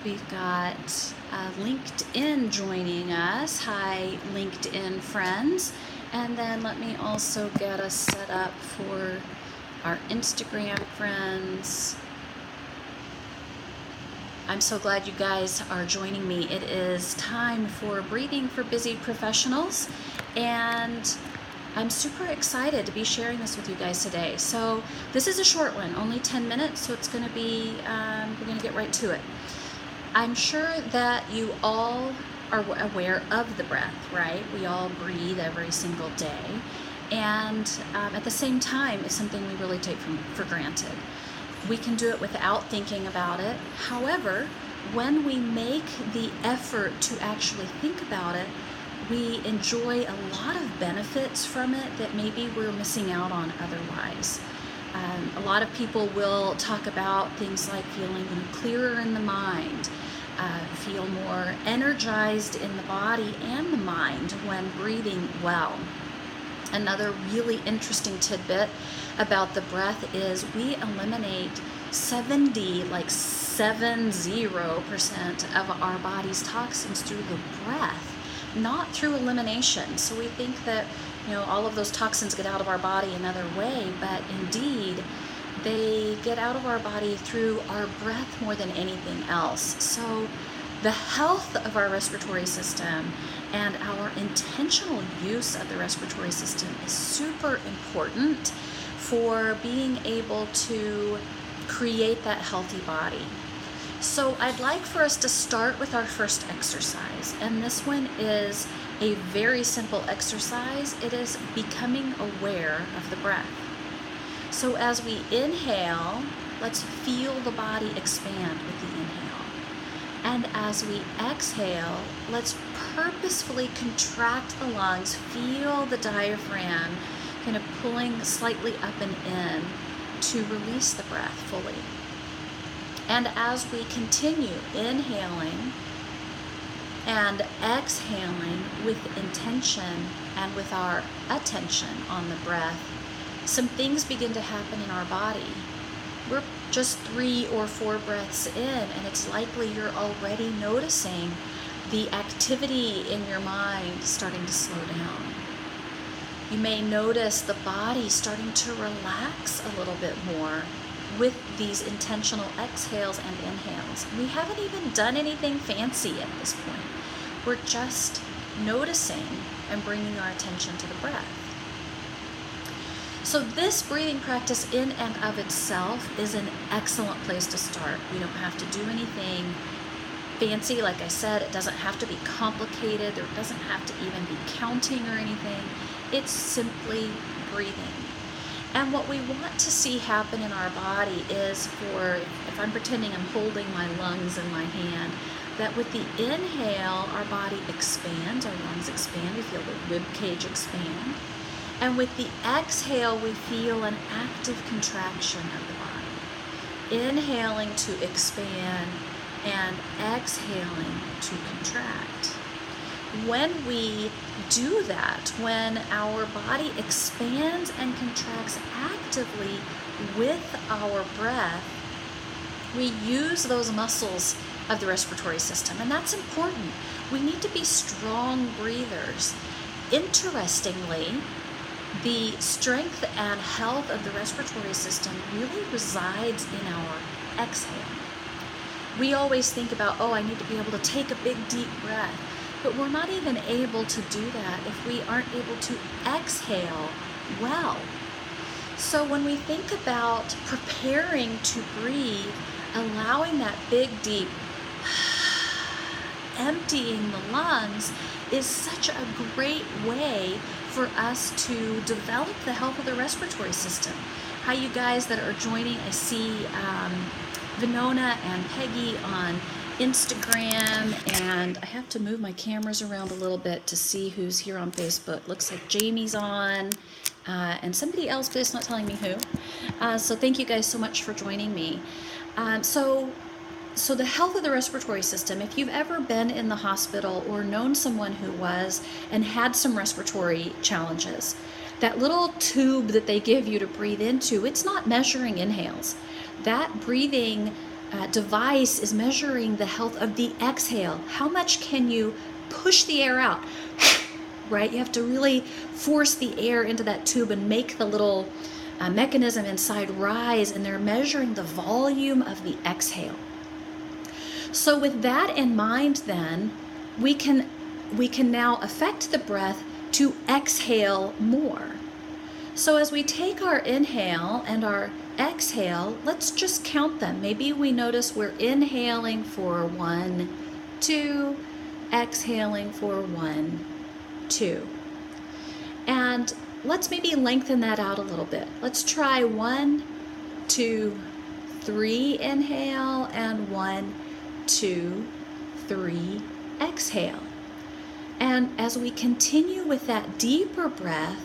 We've got LinkedIn joining us. Hi, LinkedIn friends. And then let me also get us set up for our Instagram friends. I'm so glad you guys are joining me. It is time for Breathing for Busy Professionals, and I'm super excited to be sharing this with you guys today. So this is a short one, only 10 minutes, so it's going to be, we're going to get right to it. I'm sure that you all are aware of the breath, right? We all breathe every single day, and at the same time, it's something we really take for granted. We can do it without thinking about it. However, when we make the effort to actually think about it, we enjoy a lot of benefits from it that maybe we're missing out on otherwise. A lot of people will talk about things like feeling clearer in the mind, feel more energized in the body and the mind when breathing well. Another really interesting tidbit about the breath is we eliminate 70% of our body's toxins through the breath, not through elimination. So we think that, all of those toxins get out of our body another way, but indeed they get out of our body through our breath more than anything else. So the health of our respiratory system and our intentional use of the respiratory system is super important for being able to create that healthy body. So I'd like for us to start with our first exercise, and this one is a very simple exercise. It is becoming aware of the breath. So as we inhale, let's feel the body expand with the inhale. And as we exhale, let's purposefully contract the lungs, feel the diaphragm kind of pulling slightly up and in to release the breath fully. And as we continue inhaling and exhaling with intention and with our attention on the breath, some things begin to happen in our body. We're just 3 or 4 breaths in, and it's likely you're already noticing the activity in your mind starting to slow down. You may notice the body starting to relax a little bit more with these intentional exhales and inhales. We haven't even done anything fancy at this point. We're just noticing and bringing our attention to the breath. So this breathing practice in and of itself is an excellent place to start. We don't have to do anything fancy. Like I said, it doesn't have to be complicated. There doesn't have to even be counting or anything. It's simply breathing. And what we want to see happen in our body is if I'm pretending I'm holding my lungs in my hand, that with the inhale, our body expands, our lungs expand, we feel the rib cage expand. And with the exhale, we feel an active contraction of the body. Inhaling to expand and exhaling to contract. When we do that, when our body expands and contracts actively with our breath, we use those muscles of the respiratory system, and that's important. We need to be strong breathers. Interestingly, the strength and health of the respiratory system really resides in our exhale. We always think about, I need to be able to take a big deep breath, but we're not even able to do that if we aren't able to exhale well. So when we think about preparing to breathe, allowing that big deep emptying the lungs is such a great way for us to develop the health of the respiratory system. Hi, you guys that are joining. I see Vinona and Peggy on Instagram, and I have to move my cameras around a little bit to see who's here on Facebook. Looks like Jamie's on, and somebody else, but it's not telling me who. So thank you guys so much for joining me. So the health of the respiratory system, if you've ever been in the hospital or known someone who was and had some respiratory challenges, that little tube that they give you to breathe into, it's not measuring inhales. That breathing device is measuring the health of the exhale. How much can you push the air out? Right? You have to really force the air into that tube and make the little mechanism inside rise, and they're measuring the volume of the exhale. So with that in mind, then we can now affect the breath to exhale more. So as we take our inhale and our exhale, let's just count them. Maybe we notice we're inhaling for 1, 2, exhaling for 1, 2. And let's maybe lengthen that out a little bit. Let's try 1, 2, 3 inhale and 1, 2, 3 exhale. And as we continue with that deeper breath,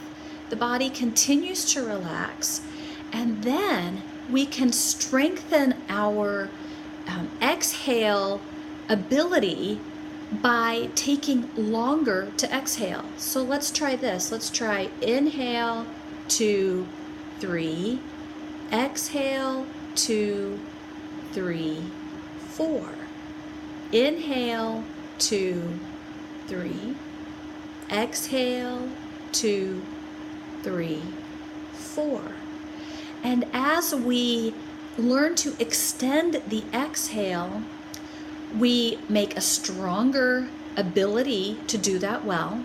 the body continues to relax, and then we can strengthen our exhale ability by taking longer to exhale. So let's try this. Let's try inhale, 2, 3, exhale, 2, 3, 4. Inhale, 2, 3, exhale, 2, 3, 4. And as we learn to extend the exhale, we make a stronger ability to do that well.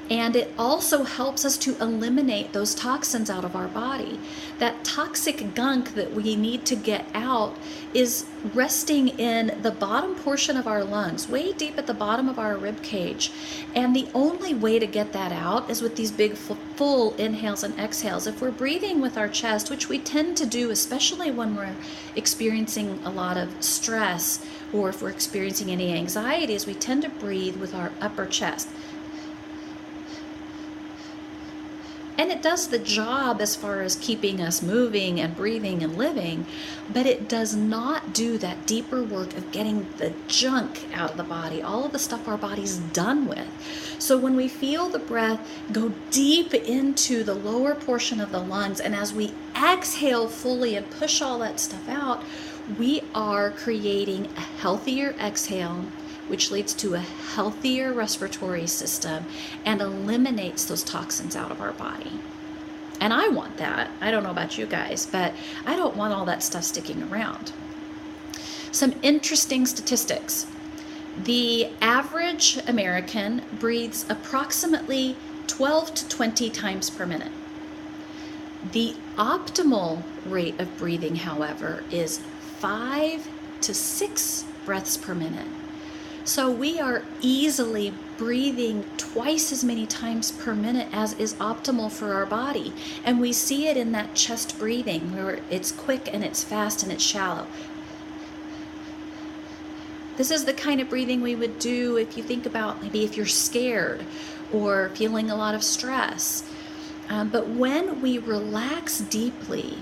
And it also helps us to eliminate those toxins out of our body. That toxic gunk that we need to get out is resting in the bottom portion of our lungs, way deep at the bottom of our rib cage. And the only way to get that out is with these big full inhales and exhales. If we're breathing with our chest, which we tend to do, especially when we're experiencing a lot of stress, or if we're experiencing any anxieties, we tend to breathe with our upper chest. And it does the job as far as keeping us moving and breathing and living, but it does not do that deeper work of getting the junk out of the body, all of the stuff our body's done with. So when we feel the breath go deep into the lower portion of the lungs, and as we exhale fully and push all that stuff out, we are creating a healthier exhale, which leads to a healthier respiratory system and eliminates those toxins out of our body. And I want that. I don't know about you guys, but I don't want all that stuff sticking around. Some interesting statistics. The average American breathes approximately 12 to 20 times per minute. The optimal rate of breathing, however, is 5 to 6 breaths per minute. So we are easily breathing twice as many times per minute as is optimal for our body. And we see it in that chest breathing where it's quick and it's fast and it's shallow. This is the kind of breathing we would do if you think about maybe if you're scared or feeling a lot of stress. But when we relax deeply,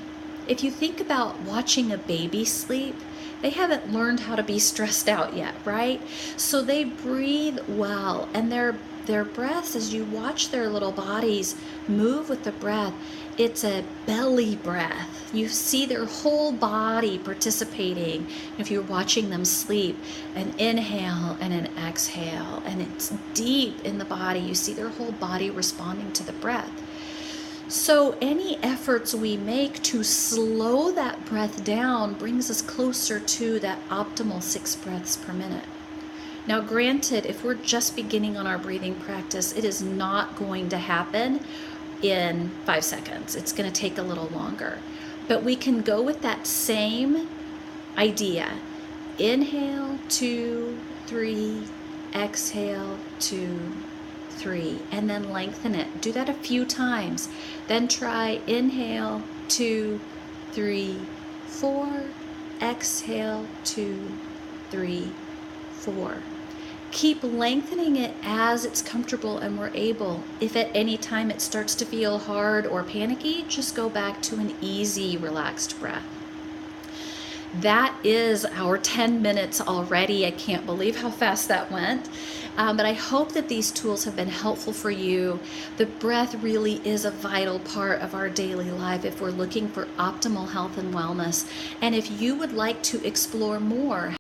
if you think about watching a baby sleep, they haven't learned how to be stressed out yet, right? So they breathe well, and their breaths, as you watch their little bodies move with the breath, it's a belly breath. You see their whole body participating. If you're watching them sleep, an inhale and an exhale, and it's deep in the body. You see their whole body responding to the breath. So any efforts we make to slow that breath down brings us closer to that optimal 6 breaths per minute. Now, granted, if we're just beginning on our breathing practice, it is not going to happen in 5 seconds. It's going to take a little longer. But we can go with that same idea. Inhale, 2, 3, exhale, 2, 3, and then lengthen it. Do that a few times. Then try inhale, 2, 3, 4, exhale, 2, 3, 4. Keep lengthening it as it's comfortable and we're able. If at any time it starts to feel hard or panicky, just go back to an easy, relaxed breath. that is our 10 minutes already. I can't believe how fast that went. But I hope that these tools have been helpful for you. The breath really is a vital part of our daily life if we're looking for optimal health and wellness. And if you would like to explore more